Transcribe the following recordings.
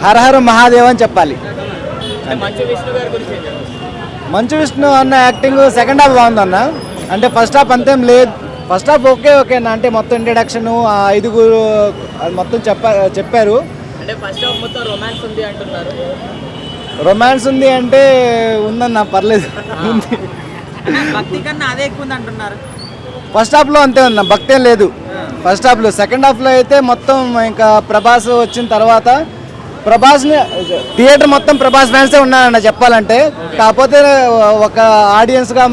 హరహర మహాదేవ్ అని చెప్పాలి. మంచు విష్ణు అన్న యాక్టింగ్ సెకండ్ హాఫ్ బాగుందన్న. అంటే ఫస్ట్ హాఫ్ అంతేం లేదు. ఫస్ట్ హాఫ్ ఓకే అన్న. అంటే మొత్తం ఇంట్రడక్షన్ ఐదుగురు అది మొత్తం చెప్పారు. అంటే ఫస్ట్ హాఫ్ మొత్తం రొమాన్స్ ఉంది అంటున్నారు. రొమాన్స్ ఉంది అంటే ఉందన్న, పర్లేదు. ఉంది. భక్తి కన్నా అదే ఎక్కువ ఉంది అంటున్నారు. ఫస్ట్ హాఫ్లో అంతే ఉందన్న, భక్తి ఏం లేదు ఫస్ట్ హాఫ్లో. సెకండ్ హాఫ్లో అయితే మొత్తం ఇంకా ప్రభాస్ వచ్చిన తర్వాత ప్రభాస్ని థియేటర్ మొత్తం ప్రభాస్ ఫ్యాన్సే ఉన్నారన్న చెప్పాలంటే. కాకపోతే ఒక ఆడియన్స్గా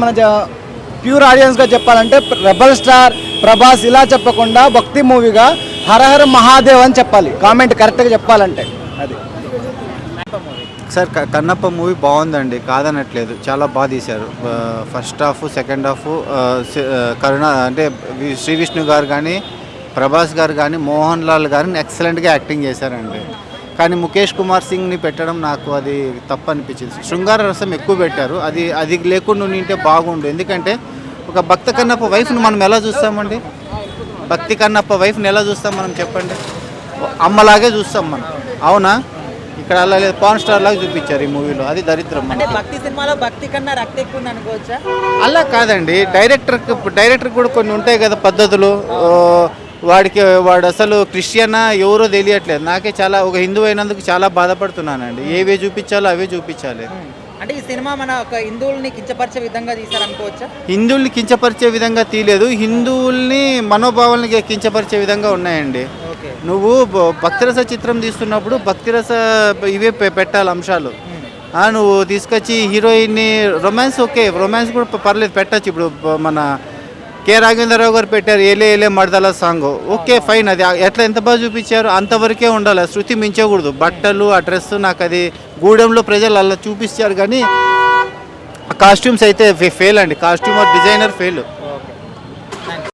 ప్యూర్ ఆడియన్స్గా చెప్పాలంటే రెబల్ స్టార్ ప్రభాస్ ఇలా చెప్పకుండా భక్తి మూవీగా హరహర మహాదేవ్ అని చెప్పాలి. కామెంట్ కరెక్ట్గా చెప్పాలంటే అది. సార్ కన్నప్ప మూవీ బాగుందండి, కాదనట్లేదు. చాలా బాగా తీశారు. ఫస్ట్ హాఫ్ సెకండ్ హాఫ్ కరుణ అంటే శ్రీ విష్ణు గారు కానీ ప్రభాస్ గారు కానీ మోహన్ లాల్ గారిని ఎక్సలెంట్గా యాక్టింగ్ చేశారండి. కానీ ముఖేష్ కుమార్ సింగ్ని పెట్టడం నాకు అది తప్పు అనిపించింది. శృంగార రసం ఎక్కువ పెట్టారు. అది లేకుండా ఉంటే బాగుండు. ఎందుకంటే ఒక భక్త కన్నప్ప వైఫ్ని మనం ఎలా చూస్తామండి? భక్తి కన్నప్ప వైఫ్ని ఎలా చూస్తాం మనం చెప్పండి? అమ్మలాగే చూస్తాం మనం, అవునా? ఇక్కడ అలా లేదు, పాన్ స్టార్ లాగా చూపించారు ఈ మూవీలో. అది దరిద్రం. అంటే భక్తి సినిమాలో భక్తి కన్నా రక్తి ఎక్కువ ఉంది అనుకోవచ్చా? అలా కాదండి, డైరెక్టర్ కూడా కొన్ని ఉంటాయి కదా పద్ధతులు. వాడు అసలు క్రిస్టియనా ఎవరో తెలియట్లేదు. నాకే చాలా ఒక హిందువు అయినందుకు చాలా బాధపడుతున్నానండి. ఏవే చూపించాలో అవే చూపించాలి. అంటే ఈ సినిమా మన ఒక హిందువుల్ని కించపరిచే విధంగా తీశారనుకోవచ్చా? హిందువుల్ని కించపరిచే విధంగా తీయలేదు, హిందువుల్ని మనోభావాలని కించపరిచే విధంగా ఉన్నాయండి. నువ్వు భక్తిరస చిత్రం తీస్తున్నప్పుడు భక్తిరస ఇవే పెట్టాలి అంశాలు. నువ్వు తీసుకొచ్చి హీరోయిన్ని రొమాన్స్, ఓకే రొమాన్స్ కూడా పర్లేదు పెట్టచ్చు. ఇప్పుడు మన కె రాఘవేంద్రరావు గారు పెట్టారు ఏలే ఏలే మడదల సాంగ్, ఓకే ఫైన్. అది ఎట్లా ఎంత బాగా చూపించారు అంతవరకే ఉండాలి, శృతి మించకూడదు. బట్టలు ఆ డ్రెస్ నాకు అది గూడెంలో ప్రజలు అలా చూపించారు. కానీ కాస్ట్యూమ్స్ అయితే ఫెయిల్ అండి. Costumer designer fail.